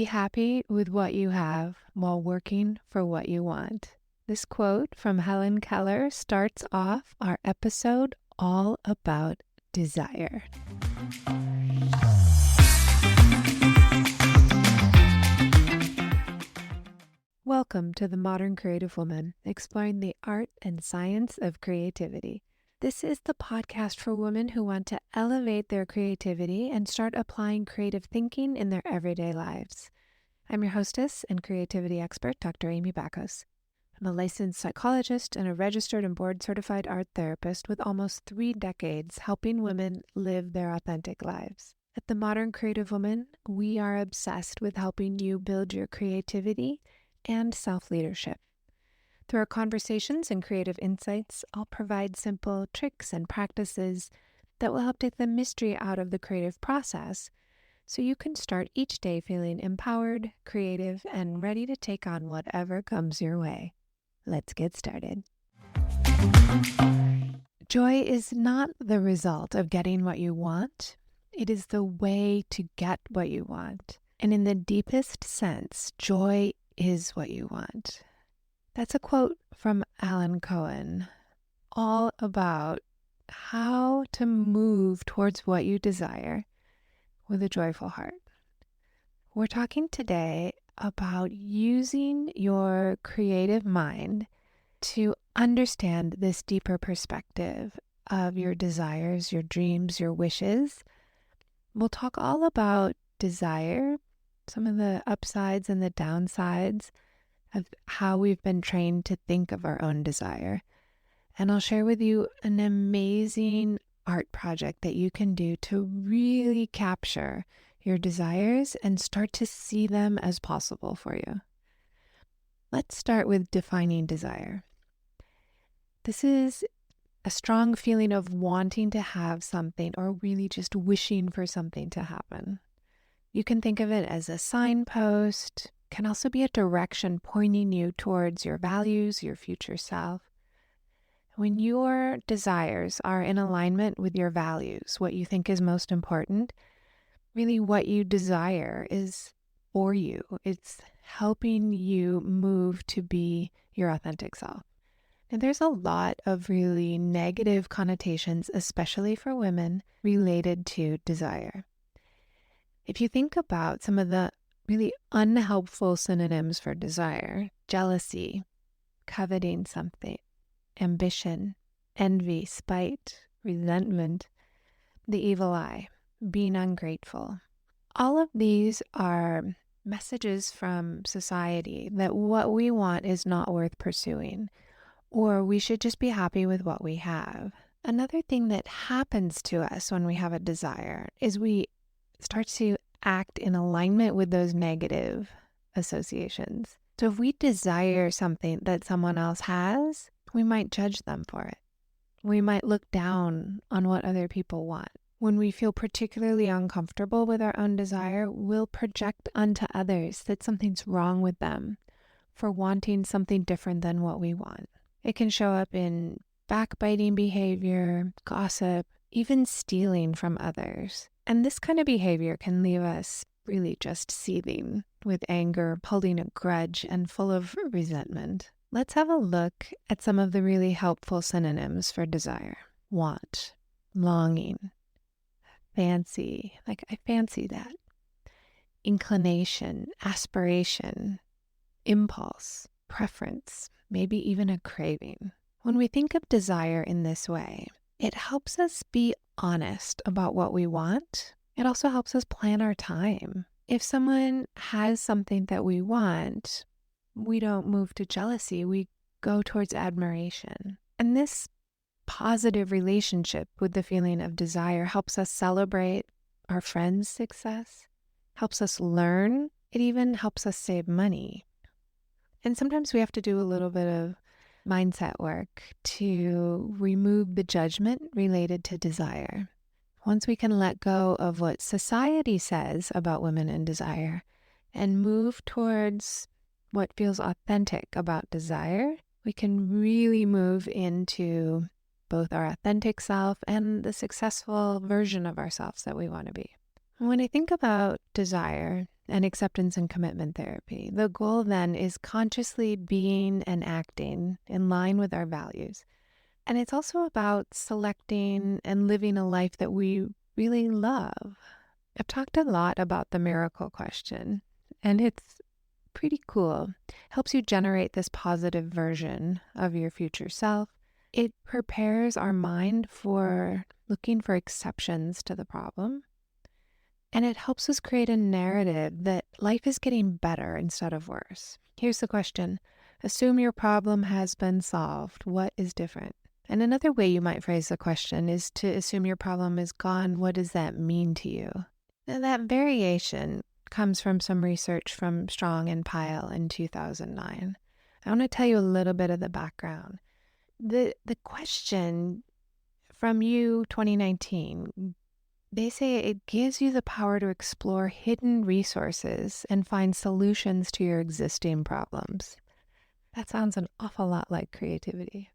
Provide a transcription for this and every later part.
happy with what you have while working for what you want. This quote from Helen Keller starts off our episode all about desire. Welcome to The Modern Creative Woman, exploring the art and science of creativity. This is the podcast for women who want to elevate their creativity and start applying creative thinking in their everyday lives. I'm your hostess and creativity expert, Dr. Amy Backos. I'm a licensed psychologist and a registered and board-certified art therapist with almost 3 decades helping women live their authentic lives. At The Modern Creative Woman, we are obsessed with helping you build your creativity and self-leadership. Through our conversations and creative insights, I'll provide simple tricks and practices that will help take the mystery out of the creative process so you can start each day feeling empowered, creative, and ready to take on whatever comes your way. Let's get started. Joy is not the result of getting what you want. It is the way to get what you want. And in the deepest sense, joy is what you want. That's a quote from Helen Keller, all about how to move towards what you desire with a joyful heart. We're talking today about using your creative mind to understand this deeper perspective of your desires, your dreams, your wishes. We'll talk all about desire, some of the upsides and the downsides of how we've been trained to think of our own desire. And I'll share with you an amazing art project that you can do to really capture your desires and start to see them as possible for you. Let's start with defining desire. This is a strong feeling of wanting to have something or really just wishing for something to happen. You can think of it as a signpost, can also be a direction pointing you towards your values, your future self. When your desires are in alignment with your values, what you think is most important, really what you desire is for you. It's helping you move to be your authentic self. And there's a lot of really negative connotations, especially for women, related to desire. If you think about some of the really unhelpful synonyms for desire: jealousy, coveting something, ambition, envy, spite, resentment, the evil eye, being ungrateful. All of these are messages from society that what we want is not worth pursuing, or we should just be happy with what we have. Another thing that happens to us when we have a desire is we start to act in alignment with those negative associations. So if we desire something that someone else has, we might judge them for it. We might look down on what other people want. When we feel particularly uncomfortable with our own desire, we'll project onto others that something's wrong with them for wanting something different than what we want. It can show up in backbiting behavior, gossip, even stealing from others. And this kind of behavior can leave us really just seething with anger, holding a grudge, and full of resentment. Let's have a look at some of the really helpful synonyms for desire. Want, longing, fancy, like I fancy that. Inclination, aspiration, impulse, preference, maybe even a craving. When we think of desire in this way, it helps us be honest about what we want. It also helps us plan our time. If someone has something that we want, we don't move to jealousy, we go towards admiration. And this positive relationship with the feeling of desire helps us celebrate our friends' success, helps us learn, it even helps us save money. And sometimes we have to do a little bit of mindset work to remove the judgment related to desire. Once we can let go of what society says about women and desire and move towards what feels authentic about desire, we can really move into both our authentic self and the successful version of ourselves that we want to be. When I think about desire, and acceptance and commitment therapy. The goal then is consciously being and acting in line with our values. And it's also about selecting and living a life that we really love. I've talked a lot about the miracle question, and it's pretty cool. Helps you generate this positive version of your future self. It prepares our mind for looking for exceptions to the problem. And it helps us create a narrative that life is getting better instead of worse. Here's the question. Assume your problem has been solved. What is different? And another way you might phrase the question is to assume your problem is gone. What does that mean to you? Now, that variation comes from some research from Strong and Pyle in 2009. I want to tell you a little bit of the background. The question from you, 2019, they say it gives you the power to explore hidden resources and find solutions to your existing problems. That sounds an awful lot like creativity.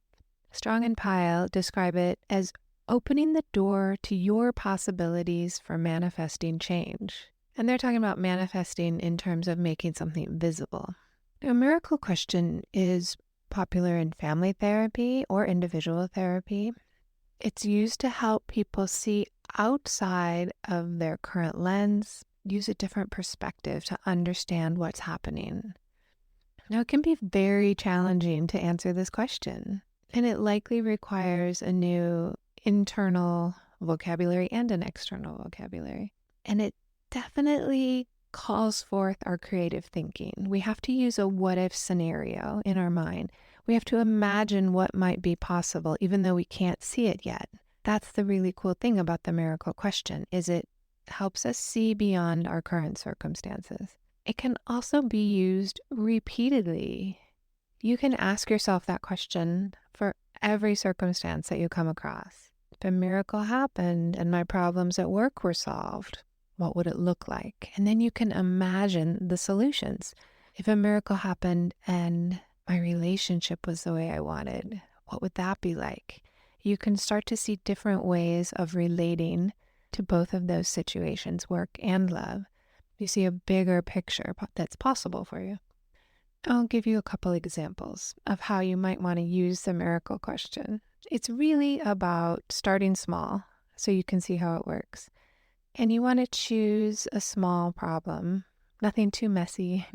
Strong and Pyle describe it as opening the door to your possibilities for manifesting change. And they're talking about manifesting in terms of making something visible. Now, a miracle question is popular in family therapy or individual therapy. It's used to help people see outside of their current lens, use a different perspective to understand what's happening. Now, it can be very challenging to answer this question, and it likely requires a new internal vocabulary and an external vocabulary. And it definitely calls forth our creative thinking. We have to use a what-if scenario in our mind. We have to imagine what might be possible, even though we can't see it yet. That's the really cool thing about the miracle question, is it helps us see beyond our current circumstances. It can also be used repeatedly. You can ask yourself that question for every circumstance that you come across. If a miracle happened and my problems at work were solved, what would it look like? And then you can imagine the solutions. If a miracle happened and my relationship was the way I wanted, what would that be like? You can start to see different ways of relating to both of those situations, work and love. You see a bigger picture that's possible for you. I'll give you a couple examples of how you might want to use the miracle question. It's really about starting small so you can see how it works. And you want to choose a small problem, nothing too messy.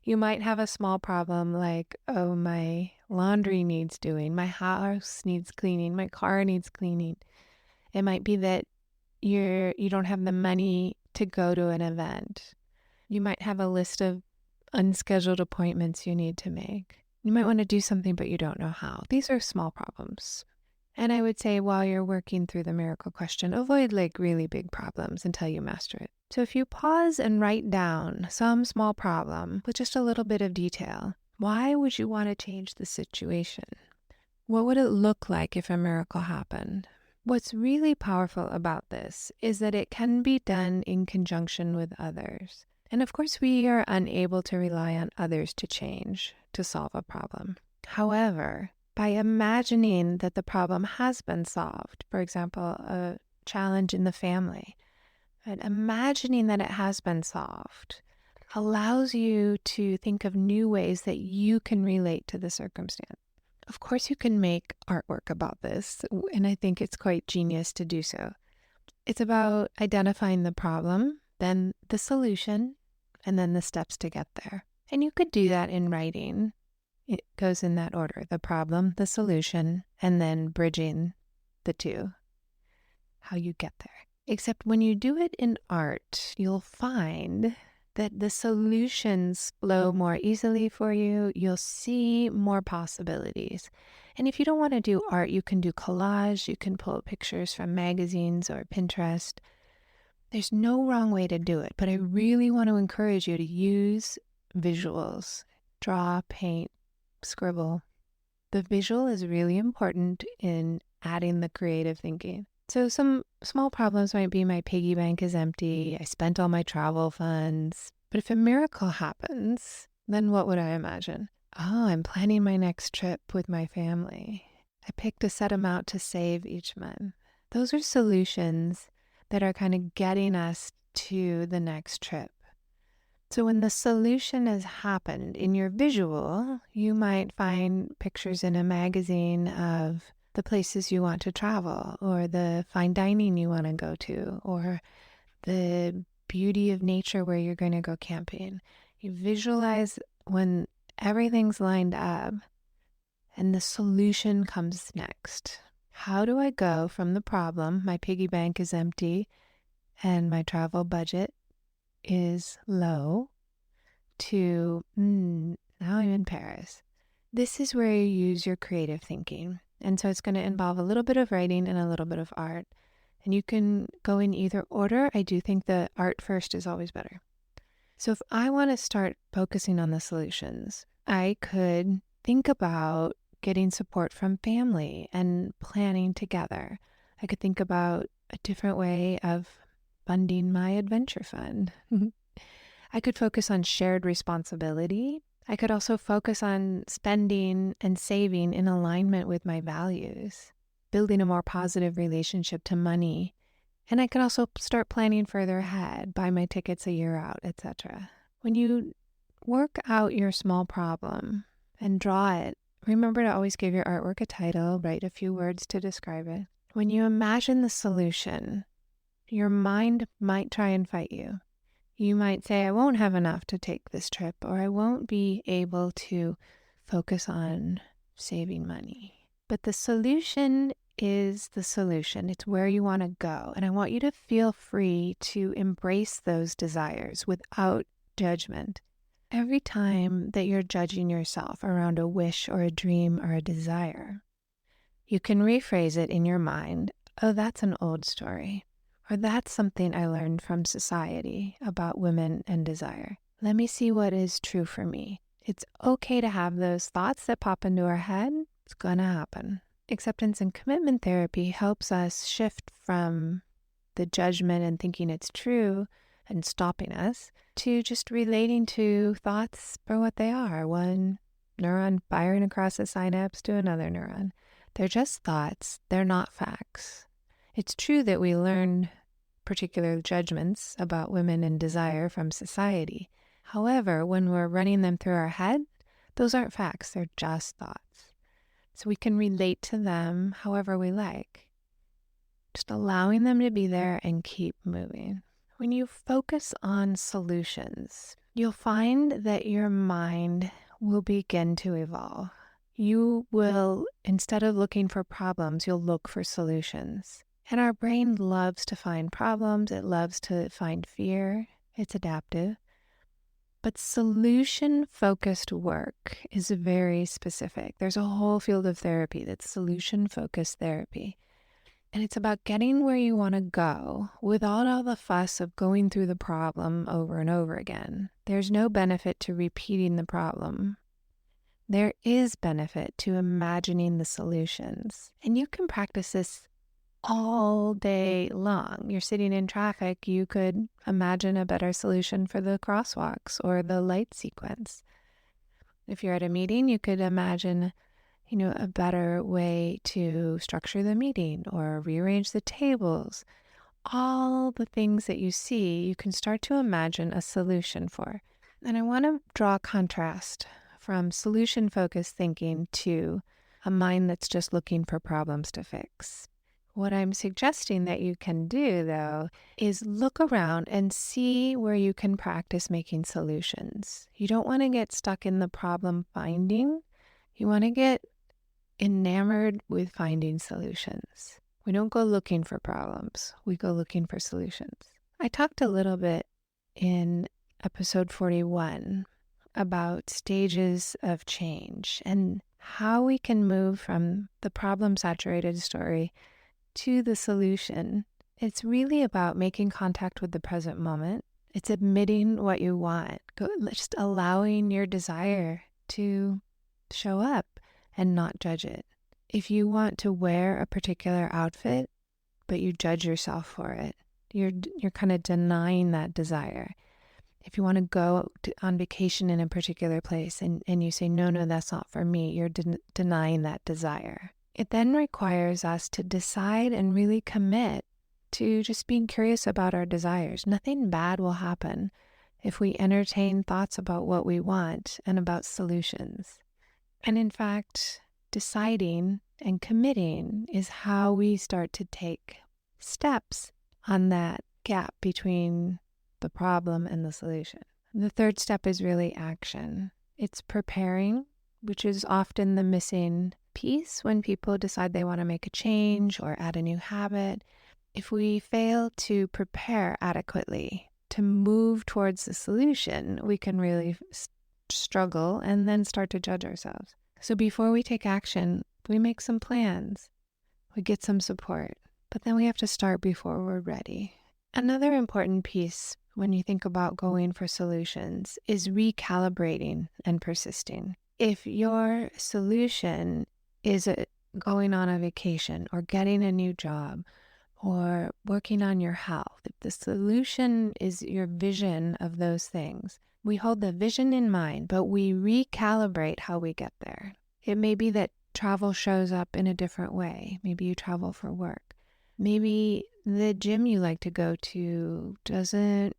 You might have a small problem like, oh, my laundry needs doing, my house needs cleaning, my car needs cleaning. It might be that you don't have the money to go to an event. You might have a list of unscheduled appointments you need to make. You might want to do something, but you don't know how. These are small problems. And I would say while you're working through the miracle question, avoid like really big problems until you master it. So if you pause and write down some small problem with just a little bit of detail, why would you want to change the situation? What would it look like if a miracle happened? What's really powerful about this is that it can be done in conjunction with others. And of course, we are unable to rely on others to change, to solve a problem. However, by imagining that the problem has been solved, for example, a challenge in the family, and imagining that it has been solved allows you to think of new ways that you can relate to the circumstance. Of course, you can make artwork about this, and I think it's quite genius to do so. It's about identifying the problem, then the solution, and then the steps to get there. And you could do that in writing. It goes in that order, the problem, the solution, and then bridging the two, how you get there. Except when you do it in art, you'll find that the solutions flow more easily for you. You'll see more possibilities. And if you don't want to do art, you can do collage. You can pull pictures from magazines or Pinterest. There's no wrong way to do it, but I really want to encourage you to use visuals. Draw, paint, scribble. The visual is really important in adding the creative thinking. So some small problems might be my piggy bank is empty. I spent all my travel funds. But if a miracle happens, then what would I imagine? Oh, I'm planning my next trip with my family. I picked a set amount to save each month. Those are solutions that are kind of getting us to the next trip. So when the solution has happened in your visual, you might find pictures in a magazine of the places you want to travel, or the fine dining you want to go to, or the beauty of nature where you're going to go camping. You visualize when everything's lined up and the solution comes next. How do I go from the problem, my piggy bank is empty and my travel budget is low, to now I'm in Paris? This is where you use your creative thinking. And so it's going to involve a little bit of writing and a little bit of art. And you can go in either order. I do think the art first is always better. So if I want to start focusing on the solutions, I could think about getting support from family and planning together. I could think about a different way of funding my adventure fund. I could focus on shared responsibility. I could also focus on spending and saving in alignment with my values, building a more positive relationship to money. And I could also start planning further ahead, buy my tickets a year out, etc. When you work out your small problem and draw it, remember to always give your artwork a title, write a few words to describe it. When you imagine the solution, your mind might try and fight you. You might say, I won't have enough to take this trip, or I won't be able to focus on saving money. But the solution is the solution. It's where you want to go. And I want you to feel free to embrace those desires without judgment. Every time that you're judging yourself around a wish or a dream or a desire, you can rephrase it in your mind. Oh, that's an old story. Or that's something I learned from society about women and desire. Let me see what is true for me. It's okay to have those thoughts that pop into our head. It's going to happen. Acceptance and commitment therapy helps us shift from the judgment and thinking it's true and stopping us to just relating to thoughts for what they are. One neuron firing across a synapse to another neuron. They're just thoughts. They're not facts. It's true that we learn particular judgments about women and desire from society. However, when we're running them through our head, those aren't facts. They're just thoughts. So we can relate to them however we like. Just allowing them to be there and keep moving. When you focus on solutions, you'll find that your mind will begin to evolve. You will, instead of looking for problems, you'll look for solutions. And our brain loves to find problems. It loves to find fear. It's adaptive. But solution-focused work is very specific. There's a whole field of therapy that's solution-focused therapy. And it's about getting where you want to go without all the fuss of going through the problem over and over again. There's no benefit to repeating the problem. There is benefit to imagining the solutions. And you can practice this all day long. You're sitting in traffic, you could imagine a better solution for the crosswalks or the light sequence. If you're at a meeting, you could imagine, a better way to structure the meeting or rearrange the tables. All the things that you see, you can start to imagine a solution for. And I want to draw a contrast from solution-focused thinking to a mind that's just looking for problems to fix. What I'm suggesting that you can do, though, is look around and see where you can practice making solutions. You don't want to get stuck in the problem finding. You want to get enamored with finding solutions. We don't go looking for problems. We go looking for solutions. I talked a little bit in episode 41 about stages of change and how we can move from the problem-saturated story to the solution. It's really about making contact with the present moment. It's admitting what you want, just allowing your desire to show up and not judge it. If you want to wear a particular outfit, but you judge yourself for it, you're kind of denying that desire. If you want to go on vacation in a particular place and you say, no, that's not for me, you're denying that desire. It then requires us to decide and really commit to just being curious about our desires. Nothing bad will happen if we entertain thoughts about what we want and about solutions. And in fact, deciding and committing is how we start to take steps on that gap between the problem and the solution. The third step is really action. It's preparing, which is often the missing piece when people decide they want to make a change or add a new habit. If we fail to prepare adequately to move towards the solution, we can really struggle and then start to judge ourselves. So before we take action, we make some plans, we get some support, but then we have to start before we're ready. Another important piece when you think about going for solutions is recalibrating and persisting. If your solution is going on a vacation or getting a new job or working on your health, if the solution is your vision of those things, we hold the vision in mind, but we recalibrate how we get there. It may be that travel shows up in a different way. Maybe you travel for work. Maybe the gym you like to go to doesn't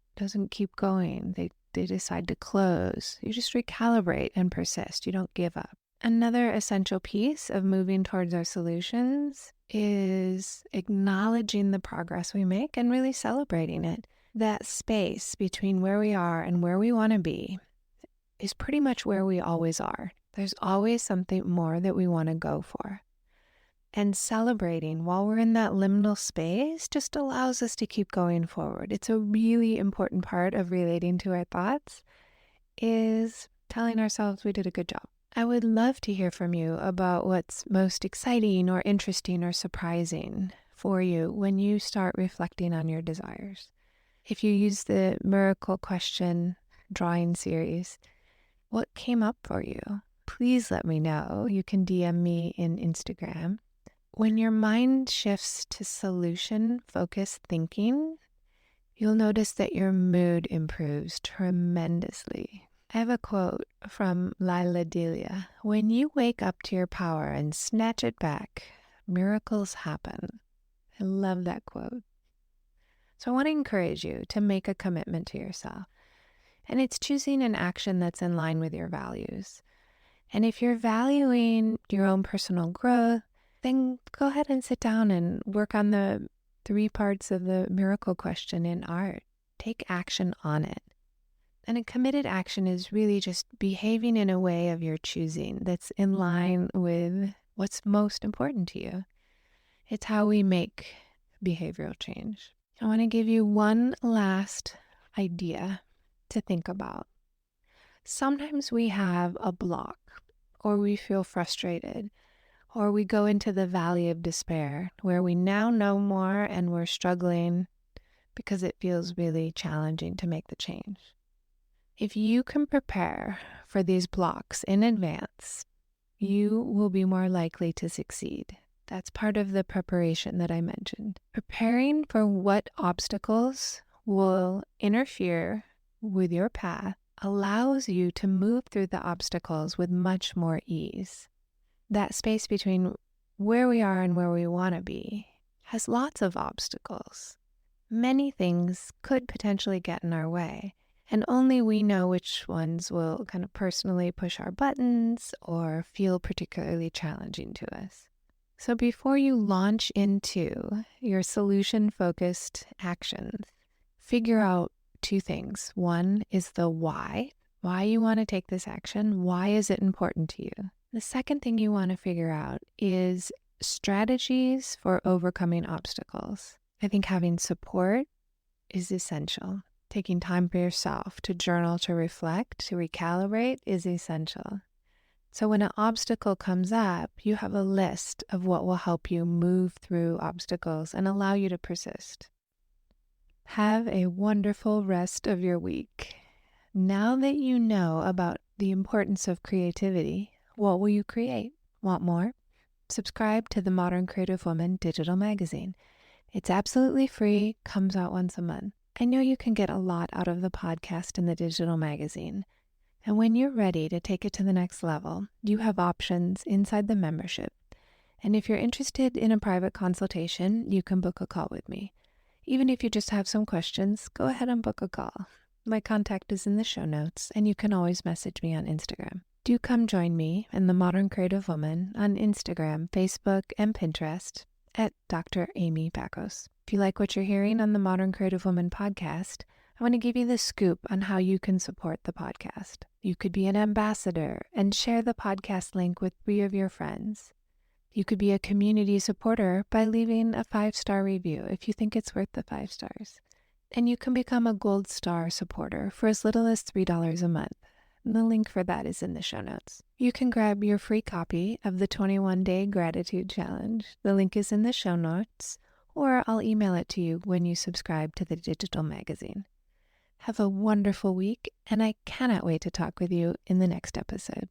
keep going. They decide to close. You just recalibrate and persist. You don't give up. Another essential piece of moving towards our solutions is acknowledging the progress we make and really celebrating it. That space between where we are and where we want to be is pretty much where we always are. There's always something more that we want to go for. And celebrating while we're in that liminal space just allows us to keep going forward. It's a really important part of relating to our thoughts, is telling ourselves we did a good job. I would love to hear from you about what's most exciting or interesting or surprising for you when you start reflecting on your desires. If you use the miracle question drawing series, what came up for you? Please let me know. You can DM me in Instagram. When your mind shifts to solution-focused thinking, you'll notice that your mood improves tremendously. I have a quote from Lila Delia. When you wake up to your power and snatch it back, miracles happen. I love that quote. So I want to encourage you to make a commitment to yourself. And it's choosing an action that's in line with your values. And if you're valuing your own personal growth, then go ahead and sit down and work on the 3 parts of the miracle question in art. Take action on it. And a committed action is really just behaving in a way of your choosing that's in line with what's most important to you. It's how we make behavioral change. I want to give you one last idea to think about. Sometimes we have a block, or we feel frustrated, or we go into the valley of despair where we now know more and we're struggling because it feels really challenging to make the change. If you can prepare for these blocks in advance, you will be more likely to succeed. That's part of the preparation that I mentioned. Preparing for what obstacles will interfere with your path allows you to move through the obstacles with much more ease. That space between where we are and where we want to be has lots of obstacles. Many things could potentially get in our way, and only we know which ones will kind of personally push our buttons or feel particularly challenging to us. So before you launch into your solution-focused actions, figure out 2 things. One is the why you want to take this action. Why is it important to you? The second thing you want to figure out is strategies for overcoming obstacles. I think having support is essential. Taking time for yourself to journal, to reflect, to recalibrate is essential. So when an obstacle comes up, you have a list of what will help you move through obstacles and allow you to persist. Have a wonderful rest of your week. Now that you know about the importance of creativity, what will you create? Want more? Subscribe to the Modern Creative Woman digital magazine. It's absolutely free, comes out once a month. I know you can get a lot out of the podcast and the digital magazine. And when you're ready to take it to the next level, you have options inside the membership. And if you're interested in a private consultation, you can book a call with me. Even if you just have some questions, go ahead and book a call. My contact is in the show notes, and you can always message me on Instagram. Do come join me and the Modern Creative Woman on Instagram, Facebook, and Pinterest at Dr. Amy Bacos. If you like what you're hearing on the Modern Creative Woman podcast, I want to give you the scoop on how you can support the podcast. You could be an ambassador and share the podcast link with 3 of your friends. You could be a community supporter by leaving a 5-star review if you think it's worth the 5 stars. And you can become a Gold Star supporter for as little as $3 a month. The link for that is in the show notes. You can grab your free copy of the 21-Day Gratitude Challenge. The link is in the show notes, or I'll email it to you when you subscribe to the digital magazine. Have a wonderful week, and I cannot wait to talk with you in the next episode.